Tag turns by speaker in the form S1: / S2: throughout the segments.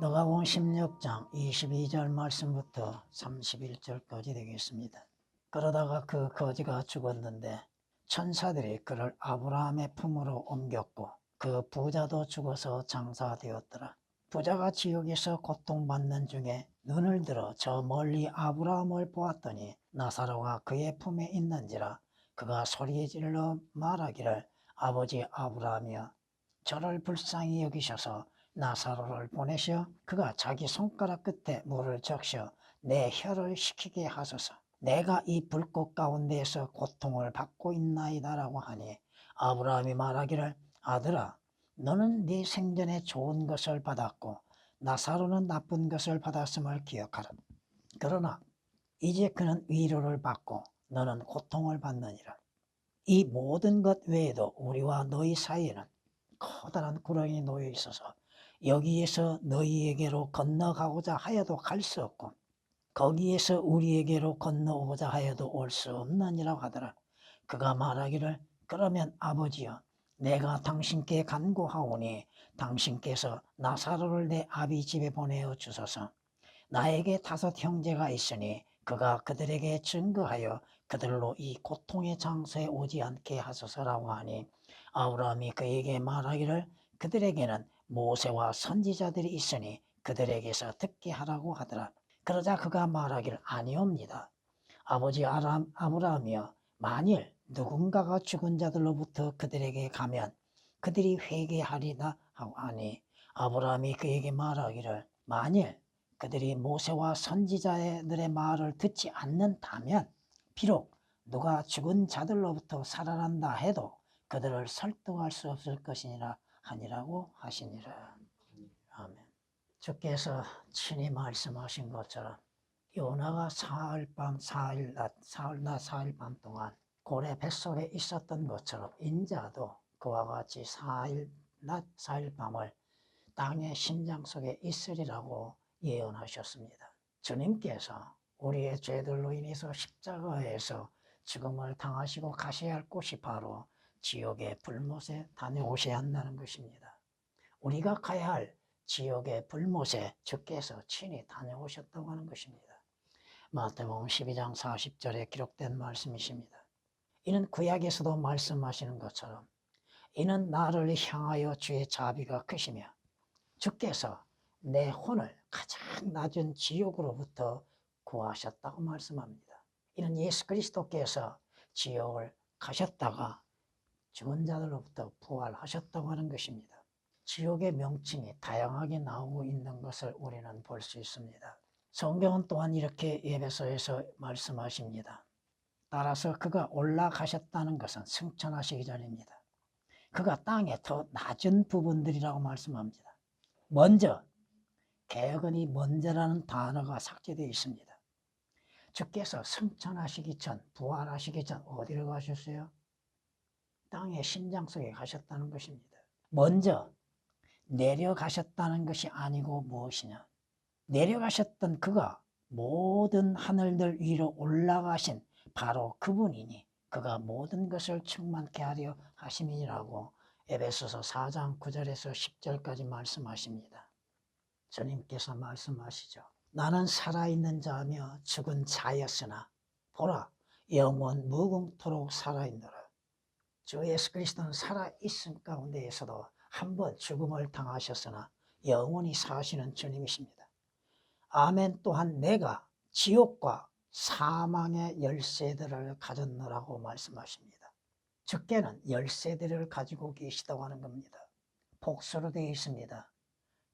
S1: 누가복음 16장 22절 말씀부터 31절까지 되겠습니다. 그러다가 그 거지가 죽었는데 천사들이 그를 아브라함의 품으로 옮겼고 그 부자도 죽어서 장사되었더라. 부자가 지옥에서 고통받는 중에 눈을 들어 저 멀리 아브라함을 보았더니 나사로가 그의 품에 있는지라. 그가 소리질러 말하기를 아버지 아브라함이여, 저를 불쌍히 여기셔서 나사로를 보내시어 그가 자기 손가락 끝에 물을 적셔 내 혀를 식히게 하소서. 내가 이 불꽃 가운데에서 고통을 받고 있나이다라고 하니 아브라함이 말하기를 아들아, 너는 네 생전에 좋은 것을 받았고 나사로는 나쁜 것을 받았음을 기억하라. 그러나 이제 그는 위로를 받고 너는 고통을 받느니라. 이 모든 것 외에도 우리와 너희 사이에는 커다란 구렁이 놓여 있어서 여기에서 너희에게로 건너가고자 하여도 갈 수 없고 거기에서 우리에게로 건너오고자 하여도 올 수 없느니라고 하더라. 그가 말하기를 그러면 아버지여, 내가 당신께 간구하오니 당신께서 나사로를 내 아비 집에 보내어 주소서. 나에게 5 형제가 있으니 그가 그들에게 증거하여 그들로 이 고통의 장소에 오지 않게 하소서라고 하니 아브라함이 그에게 말하기를 그들에게는 모세와 선지자들이 있으니 그들에게서 듣게 하라고 하더라. 그러자 그가 말하기를 아니옵니다. 아버지 아브라함이여, 만일 누군가가 죽은 자들로부터 그들에게 가면 그들이 회개하리다 하고 하니 아브라함이 그에게 말하기를 만일 그들이 모세와 선지자들의 말을 듣지 않는다면 비록 누가 죽은 자들로부터 살아난다 해도 그들을 설득할 수 없을 것이니라 하니라고 하시니라. 아멘. 주께서 친히 말씀하신 것처럼 요나가 사흘밤 사흘낮 사흘낮 사흘밤 동안 고래 뱃속에 있었던 것처럼 인자도 그와 같이 사흘낮 사흘밤을 땅의 심장 속에 있으리라고 예언하셨습니다. 주님께서 우리의 죄들로 인해서 십자가에서 죽음을 당하시고 가셔야 할 곳이 바로 지옥의 불못에 다녀오셔야 한다는 것입니다. 우리가 가야 할 지옥의 불못에 주께서 친히 다녀오셨다고 하는 것입니다. 마태복음 12장 40절에 기록된 말씀이십니다. 이는 구약에서도 말씀하시는 것처럼 이는 나를 향하여 주의 자비가 크시며 주께서 내 혼을 가장 낮은 지옥으로부터 구하셨다고 말씀합니다. 이는 예수 그리스도께서 지옥을 가셨다가 죽은 자들로부터 부활하셨다고 하는 것입니다. 지옥의 명칭이 다양하게 나오고 있는 것을 우리는 볼 수 있습니다. 성경은 또한 이렇게 에베소에서 말씀하십니다. 따라서 그가 올라가셨다는 것은 승천하시기 전입니다. 그가 땅의 더 낮은 부분들이라고 말씀합니다. 먼저, 개혁은이 먼저라는 단어가 삭제되어 있습니다. 주께서 승천하시기 전, 부활하시기 전 어디로 가셨어요? 땅의 심장 속에 가셨다는 것입니다. 먼저 내려가셨다는 것이 아니고 무엇이냐? 내려가셨던 그가 모든 하늘들 위로 올라가신 바로 그분이니 그가 모든 것을 충만케 하려 하심이라고 에베소서 4장 9절에서 10절까지 말씀하십니다. 주님께서 말씀하시죠. 나는 살아있는 자며 죽은 자였으나 보라, 영원 무궁토록 살아있노라. 주 예수 그리스도는 살아있음 가운데에서도 한번 죽음을 당하셨으나 영원히 사시는 주님이십니다. 아멘. 또한 내가 지옥과 사망의 열쇠들을 가졌노라고 말씀하십니다. 주께는 열쇠들을 가지고 계시다고 하는 겁니다. 복수로 되어 있습니다.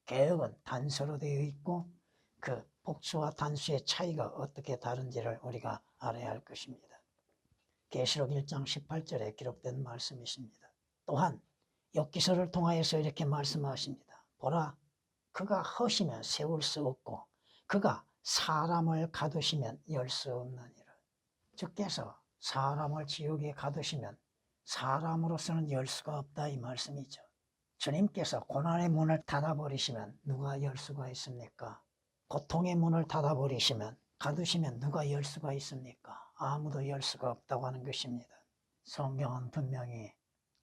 S1: 개혁은 단수로 되어 있고 그 복수와 단수의 차이가 어떻게 다른지를 우리가 알아야 할 것입니다. 계시록 1장 18절에 기록된 말씀이십니다. 또한 욥기서를 통하여서 이렇게 말씀하십니다. 보라, 그가 허시면 세울 수 없고 그가 사람을 가두시면 열 수 없느니라. 주께서 사람을 지옥에 가두시면 사람으로서는 열 수가 없다 이 말씀이죠. 주님께서 고난의 문을 닫아버리시면 누가 열 수가 있습니까? 고통의 문을 닫아버리시면 가두시면 누가 열 수가 있습니까? 아무도 열 수가 없다고 하는 것입니다. 성경은 분명히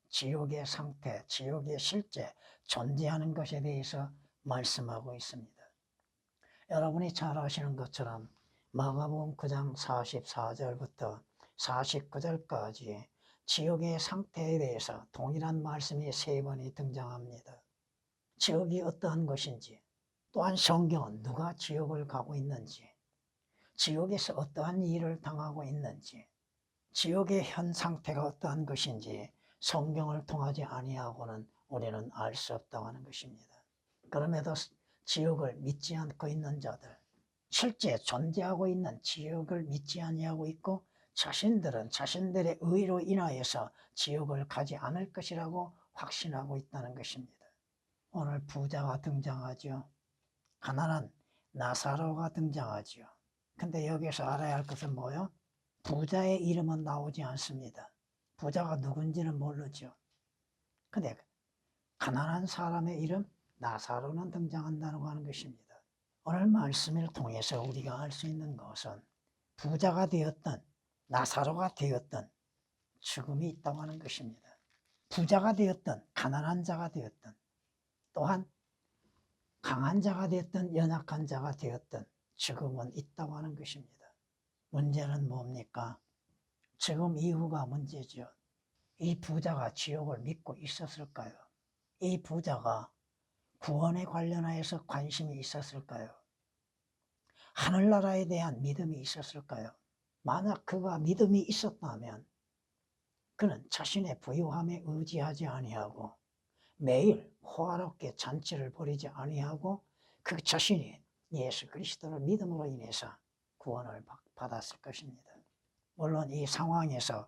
S1: 지옥의 상태, 지옥의 실제 존재하는 것에 대해서 말씀하고 있습니다. 여러분이 잘 아시는 것처럼 마가복음 9장 44절부터 49절까지 지옥의 상태에 대해서 동일한 말씀이 3번이 등장합니다. 지옥이 어떠한 것인지, 또한 성경은 누가 지옥을 가고 있는지, 지옥에서 어떠한 일을 당하고 있는지, 지옥의 현 상태가 어떠한 것인지 성경을 통하지 아니하고는 우리는 알 수 없다고 하는 것입니다. 그럼에도 지옥을 믿지 않고 있는 자들, 실제 존재하고 있는 지옥을 믿지 아니하고 있고 자신들은 자신들의 의로 인하여서 지옥을 가지 않을 것이라고 확신하고 있다는 것입니다. 오늘 부자가 등장하죠. 가난한 나사로가 등장하죠. 근데 여기서 알아야 할 것은 뭐예요? 부자의 이름은 나오지 않습니다. 부자가 누군지는 모르죠. 근데 가난한 사람의 이름 나사로는 등장한다고 하는 것입니다. 오늘 말씀을 통해서 우리가 알 수 있는 것은 부자가 되었든 나사로가 되었든 죽음이 있다고 하는 것입니다. 부자가 되었든 가난한 자가 되었든 또한 강한 자가 되었든 연약한 자가 되었든 죽음은 있다고 하는 것입니다. 문제는 뭡니까? 죽음 이후가 문제죠. 이 부자가 지옥을 믿고 있었을까요? 이 부자가 구원에 관련하여서 관심이 있었을까요? 하늘나라에 대한 믿음이 있었을까요? 만약 그가 믿음이 있었다면 그는 자신의 부유함에 의지하지 아니하고 매일 호화롭게 잔치를 벌이지 아니하고 그 자신이 예수 그리스도를 믿음으로 인해서 구원을 받았을 것입니다. 물론 이 상황에서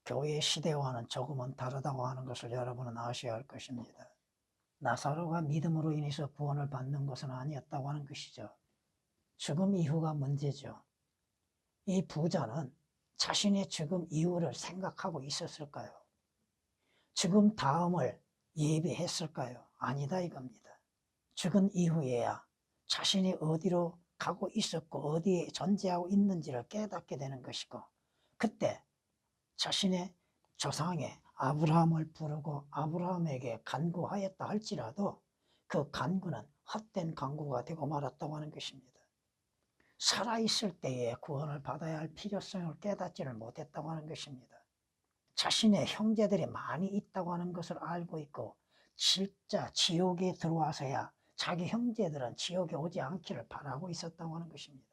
S1: 교회 시대와는 조금은 다르다고 하는 것을 여러분은 아셔야 할 것입니다. 나사로가 믿음으로 인해서 구원을 받는 것은 아니었다고 하는 것이죠. 죽음 이후가 문제죠. 이 부자는 자신의 죽음 이후를 생각하고 있었을까요? 죽음 다음을 예비했을까요? 아니다 이겁니다. 죽은 이후에야 자신이 어디로 가고 있었고 어디에 존재하고 있는지를 깨닫게 되는 것이고 그때 자신의 조상의 아브라함을 부르고 아브라함에게 간구하였다 할지라도 그 간구는 헛된 간구가 되고 말았다고 하는 것입니다. 살아있을 때에 구원을 받아야 할 필요성을 깨닫지를 못했다고 하는 것입니다. 자신의 형제들이 많이 있다고 하는 것을 알고 있고 진짜 지옥에 들어와서야 자기 형제들은 지옥에 오지 않기를 바라고 있었다고 하는 것입니다.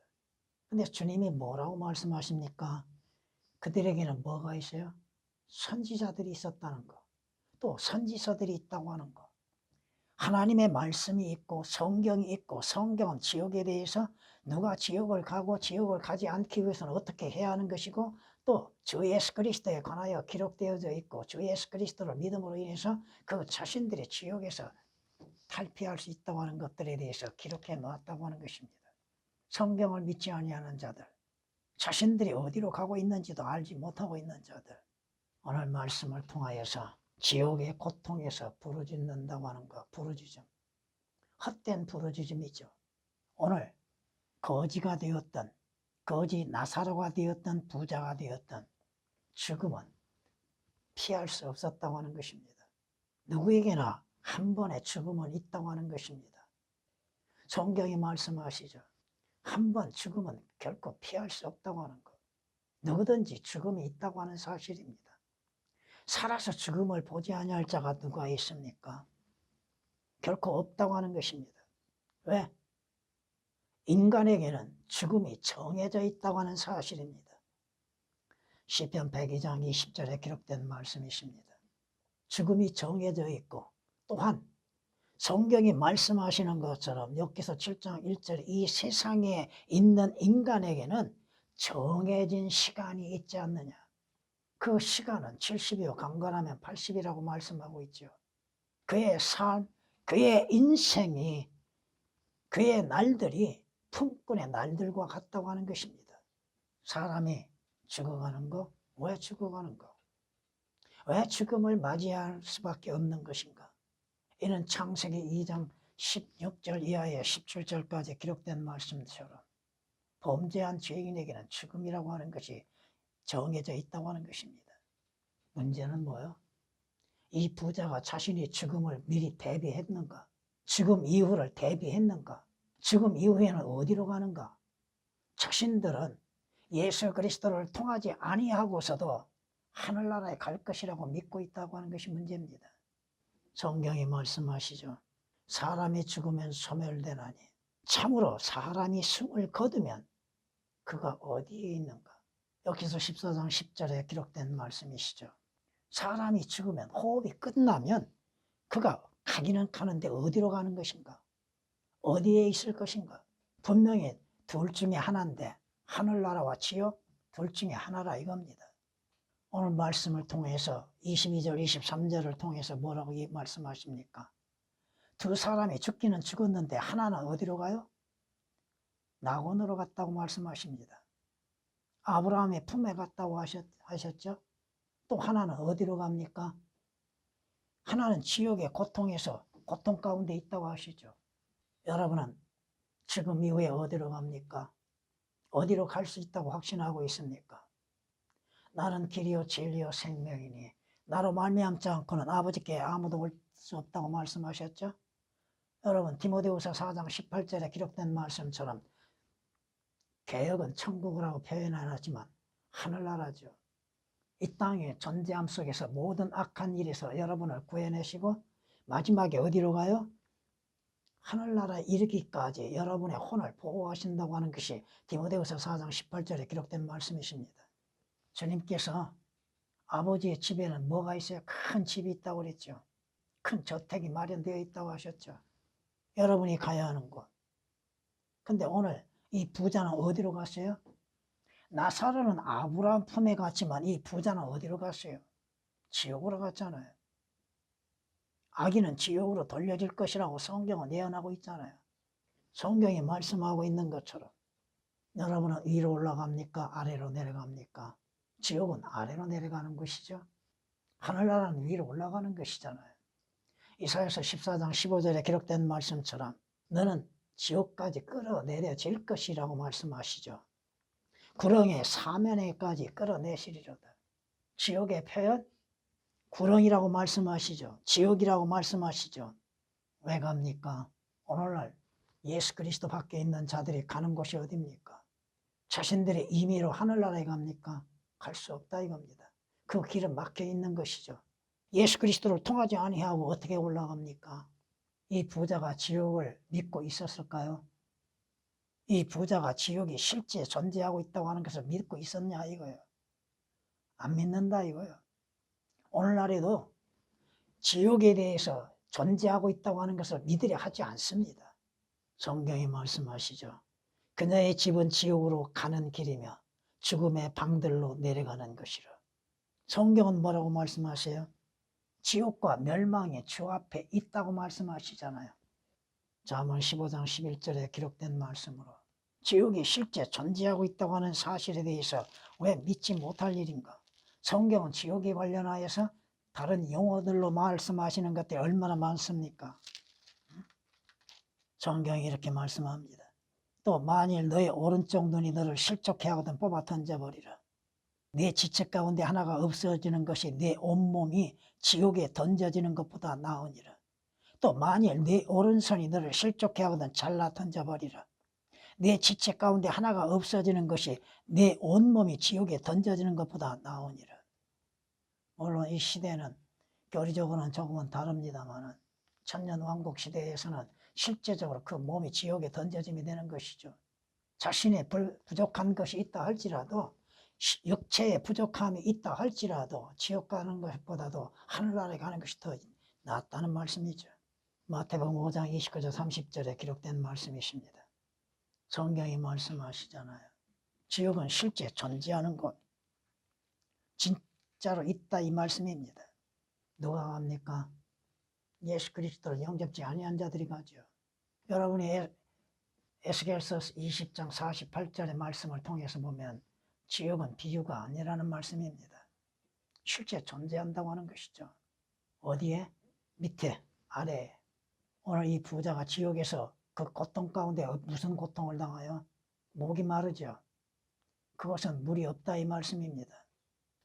S1: 근데 주님이 뭐라고 말씀하십니까? 그들에게는 뭐가 있어요? 선지자들이 있었다는 거, 또 선지서들이 있다고 하는 거, 하나님의 말씀이 있고 성경이 있고 성경은 지옥에 대해서 누가 지옥을 가고 지옥을 가지 않기 위해서는 어떻게 해야 하는 것이고 또 주 예수 그리스도에 관하여 기록되어져 있고 주 예수 그리스도를 믿음으로 인해서 그 자신들이 지옥에서 탈피할 수 있다고 하는 것들에 대해서 기록해 놓았다고 하는 것입니다. 성경을 믿지 아니하는 자들, 자신들이 어디로 가고 있는지도 알지 못하고 있는 자들, 오늘 말씀을 통하여서 지옥의 고통에서 부르짖는다고 하는 거, 부르짖음. 헛된 부르짖음이죠. 오늘 거지가 되었던, 거지 나사로가 되었던, 부자가 되었던 죽음은 피할 수 없었다고 하는 것입니다. 누구에게나 한 번의 죽음은 있다고 하는 것입니다. 성경이 말씀하시죠. 한 번 죽음은 결코 피할 수 없다고 하는 것. 누구든지 죽음이 있다고 하는 사실입니다. 살아서 죽음을 보지 아니할 자가 누가 있습니까? 결코 없다고 하는 것입니다. 왜? 인간에게는 죽음이 정해져 있다고 하는 사실입니다. 시편 102장 20절에 기록된 말씀이십니다. 죽음이 정해져 있고 또한 성경이 말씀하시는 것처럼 욥기서 7장 1절 이 세상에 있는 인간에게는 정해진 시간이 있지 않느냐. 그 시간은 70이요 강건하면 80이라고 말씀하고 있죠. 그의 삶, 그의 인생이, 그의 날들이 품꾼의 날들과 같다고 하는 것입니다. 사람이 죽어가는 거, 왜 죽어가는 거? 왜 죽음을 맞이할 수밖에 없는 것인가? 이는 창세기 2장 16절 이하에 17절까지 기록된 말씀처럼 범죄한 죄인에게는 죽음이라고 하는 것이 정해져 있다고 하는 것입니다. 문제는 뭐예요? 이 부자가 자신이 죽음을 미리 대비했는가? 지금 이후를 대비했는가? 지금 이후에는 어디로 가는가? 자신들은 예수 그리스도를 통하지 아니하고서도 하늘나라에 갈 것이라고 믿고 있다고 하는 것이 문제입니다. 성경이 말씀하시죠. 사람이 죽으면 소멸되나니 참으로 사람이 숨을 거두면 그가 어디에 있는가? 여기서 14장 10절에 기록된 말씀이시죠. 사람이 죽으면, 호흡이 끝나면 그가 가기는 가는데 어디로 가는 것인가? 어디에 있을 것인가? 분명히 둘 중에 하나인데 하늘나라와 지옥 둘 중에 하나라 이겁니다. 오늘 말씀을 통해서 22절 23절을 통해서 뭐라고 말씀하십니까? 두 사람이 죽기는 죽었는데 하나는 어디로 가요? 낙원으로 갔다고 말씀하십니다. 아브라함의 품에 갔다고 하셨죠? 또 하나는 어디로 갑니까? 하나는 지옥의 고통에서 고통 가운데 있다고 하시죠. 여러분은 지금 이후에 어디로 갑니까? 어디로 갈 수 있다고 확신하고 있습니까? 나는 길이요 진리요 생명이니 나로 말미암지 않고는 아버지께 아무도 올 수 없다고 말씀하셨죠. 여러분 디모데후서 4장 18절에 기록된 말씀처럼 개혁은 천국이라고 표현 안 하지만 하늘나라죠. 이 땅의 존재함 속에서 모든 악한 일에서 여러분을 구해내시고 마지막에 어디로 가요? 하늘나라에 이르기까지 여러분의 혼을 보호하신다고 하는 것이 디모데후서 4장 18절에 기록된 말씀이십니다. 주님께서 아버지의 집에는 뭐가 있어요? 큰 집이 있다고 그랬죠. 큰 저택이 마련되어 있다고 하셨죠. 여러분이 가야 하는 곳. 근데 오늘 이 부자는 어디로 갔어요? 나사로는 아브라함 품에 갔지만 이 부자는 어디로 갔어요? 지옥으로 갔잖아요. 아기는 지옥으로 돌려질 것이라고 성경은 예언하고 있잖아요. 성경이 말씀하고 있는 것처럼 여러분은 위로 올라갑니까? 아래로 내려갑니까? 지옥은 아래로 내려가는 것이죠. 하늘나라는 위로 올라가는 것이잖아요. 이사야서 14장 15절에 기록된 말씀처럼 너는 지옥까지 끌어내려질 것이라고 말씀하시죠. 구렁의 사면에까지 끌어내시리로다. 지옥의 표현 구렁이라고 말씀하시죠. 지옥이라고 말씀하시죠. 왜 갑니까? 오늘날 예수 그리스도 밖에 있는 자들이 가는 곳이 어디입니까? 자신들의 임의로 하늘나라에 갑니까? 갈 수 없다 이겁니다. 그 길은 막혀 있는 것이죠. 예수 그리스도를 통하지 아니하고 어떻게 올라갑니까? 이 부자가 지옥을 믿고 있었을까요? 이 부자가 지옥이 실제 존재하고 있다고 하는 것을 믿고 있었냐 이거예요. 안 믿는다 이거예요. 오늘날에도 지옥에 대해서 존재하고 있다고 하는 것을 믿으려 하지 않습니다. 성경이 말씀하시죠. 그녀의 집은 지옥으로 가는 길이며 죽음의 방들로 내려가는 것이라. 성경은 뭐라고 말씀하세요? 지옥과 멸망이 주 앞에 있다고 말씀하시잖아요. 잠언 15장 11절에 기록된 말씀으로 지옥이 실제 존재하고 있다고 하는 사실에 대해서 왜 믿지 못할 일인가? 성경은 지옥에 관련하여서 다른 용어들로 말씀하시는 것들이 얼마나 많습니까? 성경이 이렇게 말씀합니다. 또 만일 너의 오른쪽 눈이 너를 실족해 하거든 뽑아 던져버리라. 네 지체 가운데 하나가 없어지는 것이 네 온몸이 지옥에 던져지는 것보다 나으니라. 또 만일 네 오른손이 너를 실족해 하거든 잘라 던져버리라. 내 지체 가운데 하나가 없어지는 것이 내 온몸이 지옥에 던져지는 것보다 나으니라. 물론 이 시대는 교리적으로는 조금은 다릅니다만 천년왕국 시대에서는 실제적으로 그 몸이 지옥에 던져짐이 되는 것이죠. 자신의 부족한 것이 있다 할지라도 육체의 부족함이 있다 할지라도 지옥 가는 것보다도 하늘나라에 가는 것이 더 낫다는 말씀이죠. 마태복음 5장 29절 30절에 기록된 말씀이십니다. 성경이 말씀하시잖아요. 지옥은 실제 존재하는 곳, 진짜로 있다 이 말씀입니다. 누가 갑니까? 예수 그리스도를 영접지 아니한 자들이 가죠. 여러분이 에스겔서 20장 48절의 말씀을 통해서 보면 지옥은 비유가 아니라는 말씀입니다. 실제 존재한다고 하는 것이죠. 어디에? 밑에, 아래에. 오늘 이 부자가 지옥에서 그 고통 가운데 무슨 고통을 당하여? 목이 마르죠. 그것은 물이 없다 이 말씀입니다.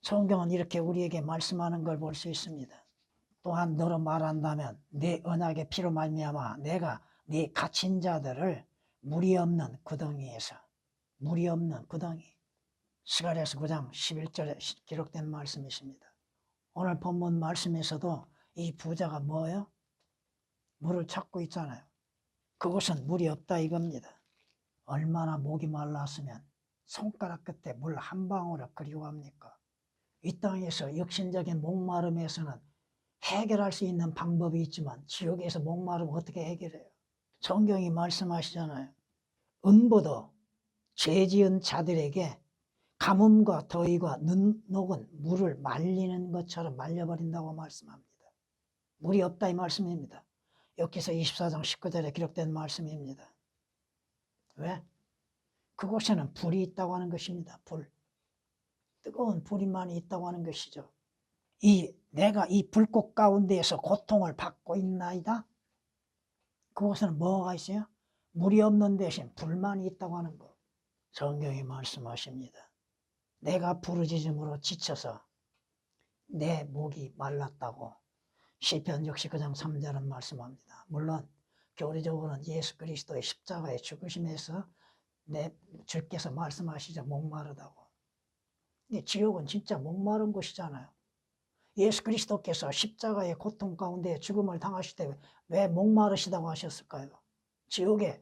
S1: 성경은 이렇게 우리에게 말씀하는 걸 볼 수 있습니다. 또한 너로 말한다면 네 언약의 피로 말미암아 내가 네 갇힌 자들을 물이 없는 구덩이에서, 물이 없는 구덩이, 스가랴서 9장 11절에 기록된 말씀이십니다. 오늘 본문 말씀에서도 이 부자가 뭐예요? 물을 찾고 있잖아요. 그곳은 물이 없다 이겁니다. 얼마나 목이 말랐으면 손가락 끝에 물 한 방울을 그리워합니까? 이 땅에서 육신적인 목마름에서는 해결할 수 있는 방법이 있지만 지옥에서 목마르면 어떻게 해결해요? 성경이 말씀하시잖아요. 음보도 죄 지은 자들에게 가뭄과 더위가 눈 녹은 물을 말리는 것처럼 말려버린다고 말씀합니다. 물이 없다 이 말씀입니다. 욥기서 24장 19절에 기록된 말씀입니다. 왜? 그곳에는 불이 있다고 하는 것입니다. 불. 뜨거운 불이 많이 있다고 하는 것이죠. 내가 이 불꽃 가운데에서 고통을 받고 있나이다? 그곳에는 뭐가 있어요? 물이 없는 대신 불만이 있다고 하는 거. 성경이 말씀하십니다. 내가 부르짖음으로 지쳐서 내 목이 말랐다고 시편 69장 3절은 말씀합니다. 물론 교리적으로는 예수 그리스도의 십자가의 죽으심에서 주께서 말씀하시죠. 목마르다고. 근데 지옥은 진짜 목마른 곳이잖아요. 예수 그리스도께서 십자가의 고통 가운데 죽음을 당하실 때 왜 목마르시다고 하셨을까요? 지옥의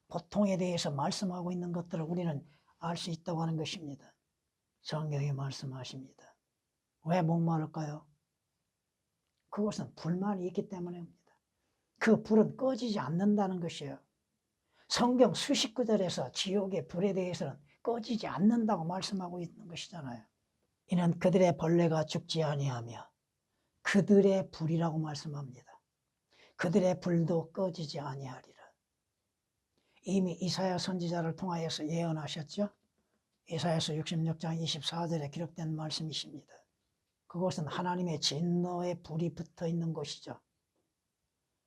S1: 고통에 대해서 말씀하고 있는 것들을 우리는 알 수 있다고 하는 것입니다. 성경이 말씀하십니다. 왜 목마를까요? 그것은 불만이 있기 때문입니다. 그 불은 꺼지지 않는다는 것이에요. 성경 수십 구절에서 지옥의 불에 대해서는 꺼지지 않는다고 말씀하고 있는 것이잖아요. 이는 그들의 벌레가 죽지 아니하며 그들의 불이라고 말씀합니다. 그들의 불도 꺼지지 아니하리라. 이미 이사야 선지자를 통하여서 예언하셨죠. 이사야서 66장 24절에 기록된 말씀이십니다. 그것은 하나님의 진노의 불이 붙어 있는 곳이죠.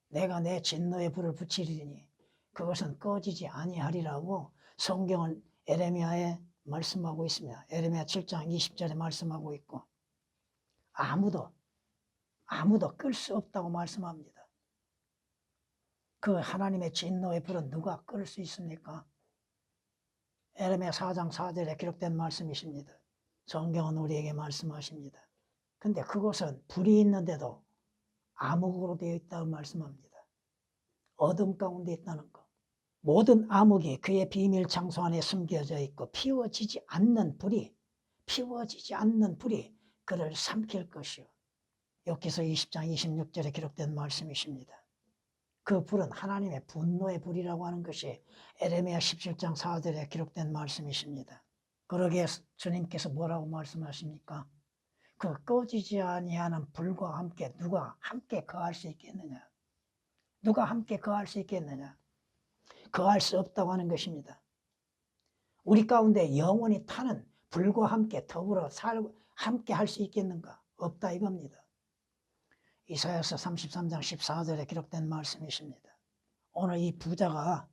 S1: 내가 내 진노의 불을 붙이리니 그것은 꺼지지 아니하리라고 성경은 에레미야에 말씀하고 있습니다. 에레미야 7장 20절에 말씀하고 있고 아무도 끌 수 없다고 말씀합니다. 그 하나님의 진노의 불은 누가 끌 수 있습니까? 에레미야 4장 4절에 기록된 말씀이십니다. 성경은 우리에게 말씀하십니다. 근데 그곳은 불이 있는데도 암흑으로 되어 있다고 말씀합니다. 어둠 가운데 있다는 것. 모든 암흑이 그의 비밀 장소 안에 숨겨져 있고 피워지지 않는 불이 그를 삼킬 것이요. 욥기서 20장 26절에 기록된 말씀이십니다. 그 불은 하나님의 분노의 불이라고 하는 것이 에레미야 17장 4절에 기록된 말씀이십니다. 그러기에 주님께서 뭐라고 말씀하십니까? 그 꺼지지 아니하는 불과 함께 누가 함께 거할 수 있겠느냐? 누가 함께 거할 수 있겠느냐? 거할 수 없다고 하는 것입니다. 우리 가운데 영원히 타는 불과 함께 더불어 살고 함께 할 수 있겠는가? 없다 이겁니다. 이사야서 33장 14절에 기록된 말씀이십니다. 오늘 이 부자가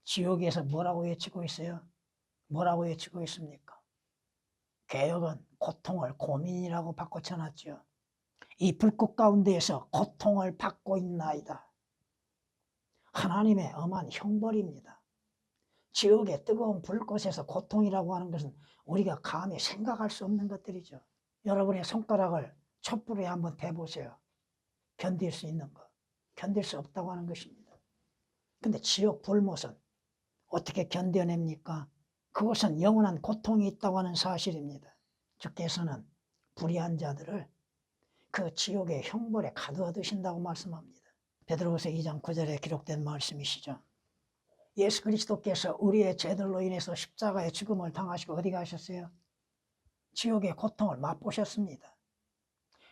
S1: 지옥에서 뭐라고 외치고 있어요? 뭐라고 외치고 있습니까? 개혁은 고통을 고민이라고 바꿔쳐놨죠. 이 불꽃 가운데에서 고통을 받고 있나이다. 하나님의 엄한 형벌입니다. 지옥의 뜨거운 불꽃에서 고통이라고 하는 것은 우리가 감히 생각할 수 없는 것들이죠. 여러분의 손가락을 촛불에 한번 대보세요. 견딜 수 있는 것, 견딜 수 없다고 하는 것입니다. 근데 지옥 불못은 어떻게 견뎌냅니까? 그것은 영원한 고통이 있다고 하는 사실입니다. 주께서는 불의한 자들을 그 지옥의 형벌에 가두어 두신다고 말씀합니다. 베드로후서 2장 9절에 기록된 말씀이시죠. 예수 그리스도께서 우리의 죄들로 인해서 십자가의 죽음을 당하시고 어디 가셨어요? 지옥의 고통을 맛보셨습니다.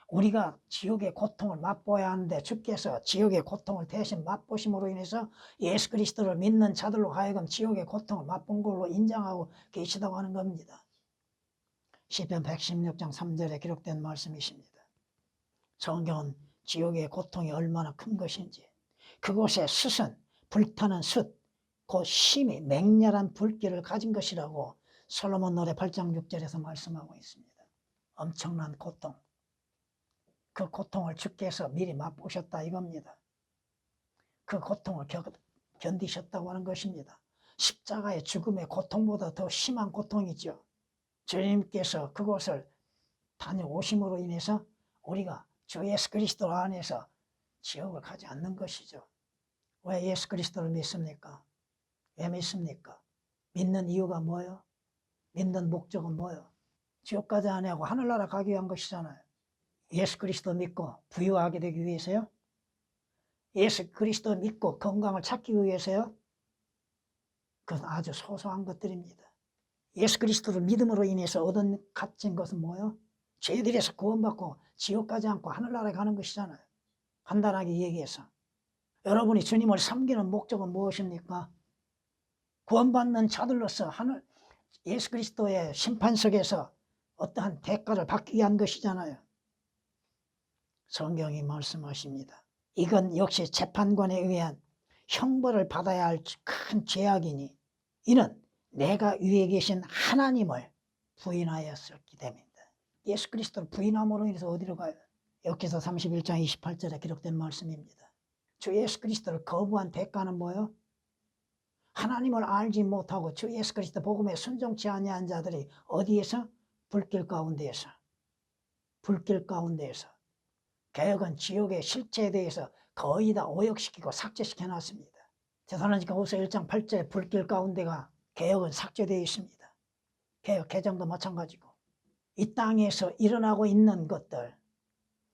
S1: 우리가 지옥의 고통을 맛보아야 하는데 주께서 지옥의 고통을 대신 맛보심으로 인해서 예수 그리스도를 믿는 자들로 하여금 지옥의 고통을 맛본 걸로 인정하고 계시다고 하는 겁니다. 시편 116장 3절에 기록된 말씀이십니다. 성경은 지옥의 고통이 얼마나 큰 것인지, 그곳의 숯은 불타는 숯, 곧 심히 맹렬한 불길을 가진 것이라고 솔로몬 노래 8장 6절에서 말씀하고 있습니다. 엄청난 고통. 그 고통을 주께서 미리 맛보셨다 이겁니다. 그 고통을 견디셨다고 하는 것입니다. 십자가의 죽음의 고통보다 더 심한 고통이죠. 주님께서 그곳을 다녀오심으로 인해서 우리가 주 예수 그리스도 안에서 지옥을 가지 않는 것이죠. 왜 예수 그리스도를 믿습니까? 왜 믿습니까? 믿는 이유가 뭐예요? 믿는 목적은 뭐예요? 지옥 가지 아니하고 하늘나라 가기 위한 것이잖아요. 예수 그리스도 믿고 부유하게 되기 위해서요? 예수 그리스도 믿고 건강을 찾기 위해서요? 그건 아주 소소한 것들입니다. 예수 그리스도를 믿음으로 인해서 얻은 값진 것은 뭐예요? 죄들에서 구원받고 지옥 가지 않고 하늘나라에 가는 것이잖아요. 간단하게 얘기해서. 여러분이 주님을 섬기는 목적은 무엇입니까? 구원받는 자들로서 예수 그리스도의 심판석에서 어떠한 대가를 받기 위한 것이잖아요. 성경이 말씀하십니다. 이건 역시 재판관에 의한 형벌을 받아야 할 큰 죄악이니 이는 내가 위에 계신 하나님을 부인하였었기 때문입니다. 예수 그리스도를 부인함으로 인해서 어디로 가요? 여기서 31장 28절에 기록된 말씀입니다. 주 예수 그리스도를 거부한 대가는 뭐예요? 하나님을 알지 못하고 주 예수 그리스도 복음에 순종치 아니한 자들이 어디에서? 불길 가운데에서. 불길 가운데에서. 개혁은 지옥의 실체에 대해서 거의 다 오역시키고 삭제시켜 놨습니다. 데살로니가후서 1장 8절에 불길 가운데가 개혁은 삭제되어 있습니다. 개혁 개정도 마찬가지고 이 땅에서 일어나고 있는 것들,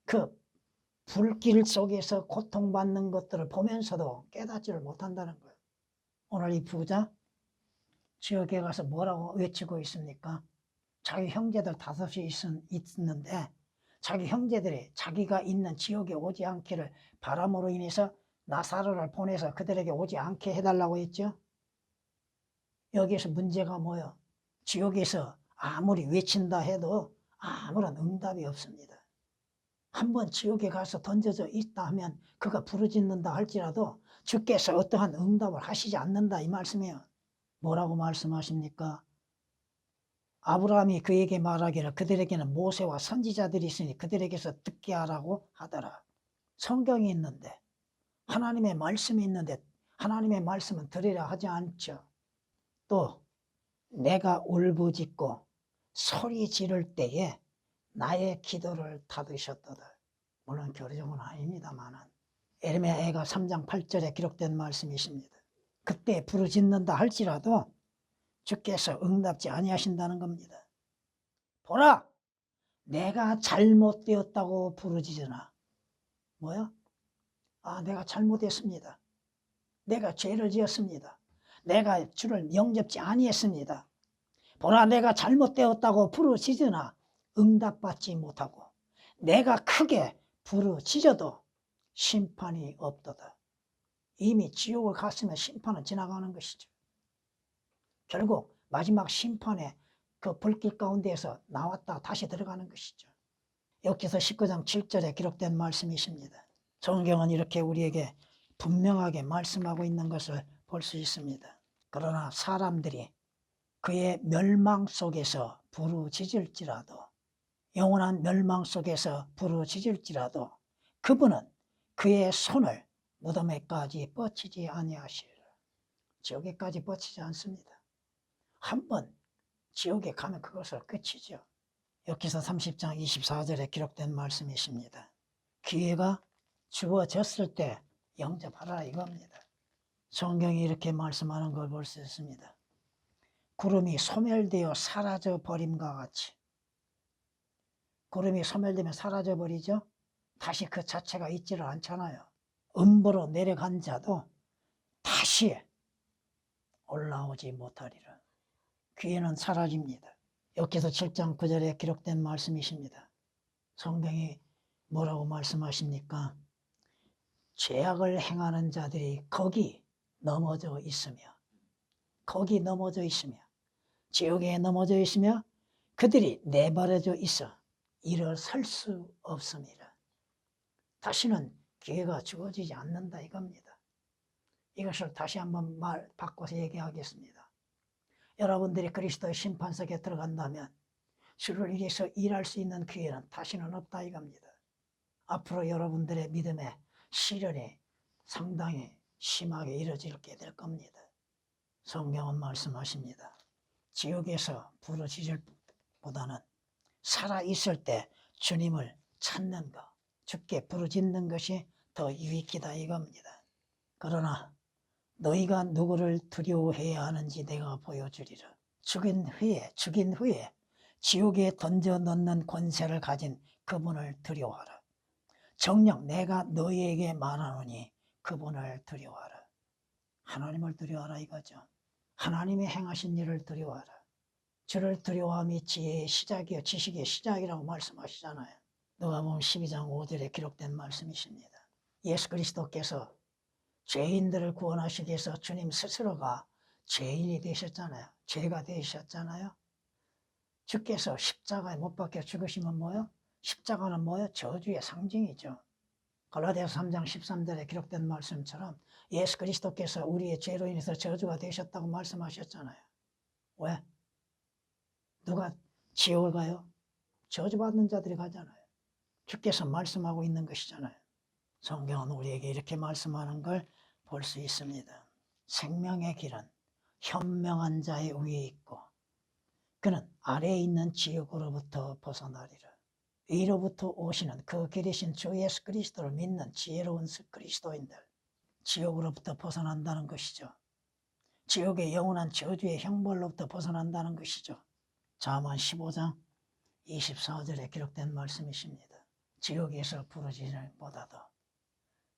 S1: 그 불길 속에서 고통받는 것들을 보면서도 깨닫지를 못한다는 거예요. 오늘 이 부자 지역에 가서 뭐라고 외치고 있습니까? 자기 형제들 5이 있는데 자기 형제들이 자기가 있는 지역에 오지 않기를 바람으로 인해서 나사로를 보내서 그들에게 오지 않게 해달라고 했죠. 여기에서 문제가 뭐예요? 지옥에서 아무리 외친다 해도 아무런 응답이 없습니다. 한번 지옥에 가서 던져져 있다 하면 그가 부르짖는다 할지라도 주께서 어떠한 응답을 하시지 않는다 이 말씀이에요. 뭐라고 말씀하십니까? 아브라함이 그에게 말하기를 그들에게는 모세와 선지자들이 있으니 그들에게서 듣게 하라고 하더라. 성경이 있는데 하나님의 말씀이 있는데 하나님의 말씀은 들으려 하지 않죠. 또 내가 울부짖고 소리 지를 때에 나의 기도를 닫으셨도다. 물론 교리적은 아닙니다만 에레미야가 3장 8절에 기록된 말씀이십니다. 그때 부르짖는다 할지라도 주께서 응답지 아니하신다는 겁니다. 보라, 내가 잘못되었다고 부르짖으나 뭐야? 내가 잘못했습니다. 내가 죄를 지었습니다. 내가 주를 영접지 아니했습니다. 보라, 내가 잘못되었다고 부르짖으나 응답받지 못하고 내가 크게 부르짖어도 심판이 없도다. 이미 지옥을 갔으면 심판은 지나가는 것이죠. 결국 마지막 심판에 그 불길 가운데에서 나왔다 다시 들어가는 것이죠. 여기서 19장 7절에 기록된 말씀이십니다. 성경은 이렇게 우리에게 분명하게 말씀하고 있는 것을 볼 수 있습니다. 그러나 사람들이 그의 멸망 속에서 부르짖을지라도 영원한 멸망 속에서 부르짖을지라도 그분은 그의 손을 무덤에까지 뻗치지 아니하시리라. 지옥에까지 뻗치지 않습니다. 한번 지옥에 가면 그것을 끝이죠. 여기서 30장 24절에 기록된 말씀이십니다. 기회가 주어졌을 때 영접하라 이겁니다. 성경이 이렇게 말씀하는 걸 볼 수 있습니다. 구름이 소멸되어 사라져 버림과 같이. 구름이 소멸되면 사라져 버리죠. 다시 그 자체가 있지를 않잖아요. 음보로 내려간 자도 다시 올라오지 못하리라. 귀에는 사라집니다. 여기서 7장 9절에 기록된 말씀이십니다. 성경이 뭐라고 말씀하십니까? 죄악을 행하는 자들이 거기 넘어져 있으며 지옥에 넘어져 있으며 그들이 내버려져 있어 일어설 수 없습니다. 다시는 기회가 주어지지 않는다 이겁니다. 이것을 다시 한번 바꿔서 얘기하겠습니다. 여러분들이 그리스도의 심판석에 들어간다면 주를 위해서 일할 수 있는 기회는 다시는 없다 이겁니다. 앞으로 여러분들의 믿음의 시련이 상당히 심하게 이뤄지게 될 겁니다. 성경은 말씀하십니다. 지옥에서 부르짖을 보다는 살아있을 때 주님을 찾는 것, 주께 부르짖는 것이 더 유익하다 이겁니다. 그러나 너희가 누구를 두려워해야 하는지 내가 보여주리라. 죽인 후에 지옥에 던져 넣는 권세를 가진 그분을 두려워하라. 정녕 내가 너희에게 말하노니 그분을 두려워하라. 하나님을 두려워하라 이거죠. 하나님의 행하신 일을 두려워하라. 주를 두려워함이 지혜의 시작이요 지식의 시작이라고 말씀하시잖아요. 누가복음 12장 5절에 기록된 말씀이십니다. 예수 그리스도께서 죄인들을 구원하시기 위해서 주님 스스로가 죄인이 되셨잖아요. 죄가 되셨잖아요. 주께서 십자가에 못 박혀 죽으시면 뭐요? 십자가는 뭐요? 저주의 상징이죠. 갈라디아서 3장 13절에 기록된 말씀처럼 예수 그리스도께서 우리의 죄로 인해서 저주가 되셨다고 말씀하셨잖아요. 왜? 누가 지옥을 가요? 저주받는 자들이 가잖아요. 주께서 말씀하고 있는 것이잖아요. 성경은 우리에게 이렇게 말씀하는 걸 볼 수 있습니다. 생명의 길은 현명한 자의 위에 있고 그는 아래에 있는 지옥으로부터 벗어나리라. 위로부터 오시는 그 길이신 주 예수 그리스도를 믿는 지혜로운 그리스도인들, 지옥으로부터 벗어난다는 것이죠. 지옥의 영원한 저주의 형벌로부터 벗어난다는 것이죠. 잠언 15장 24절에 기록된 말씀이십니다. 지옥에서 부르짖을 보다도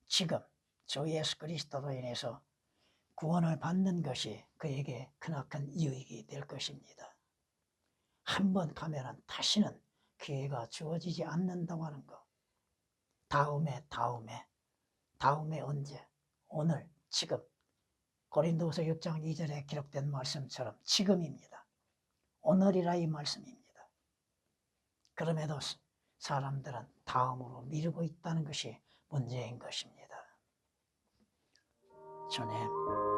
S1: 지금 주 예수 그리스도로 인해서 구원을 받는 것이 그에게 크나큰 유익이 될 것입니다. 한번 가면은 다시는 기회가 주어지지 않는다고 하는 것. 다음에 언제? 오늘, 지금. 고린도후서 6장 2절에 기록된 말씀처럼 지금입니다. 오늘이라 이 말씀입니다. 그럼에도 사람들은 다음으로 미루고 있다는 것이 문제인 것입니다. 주님.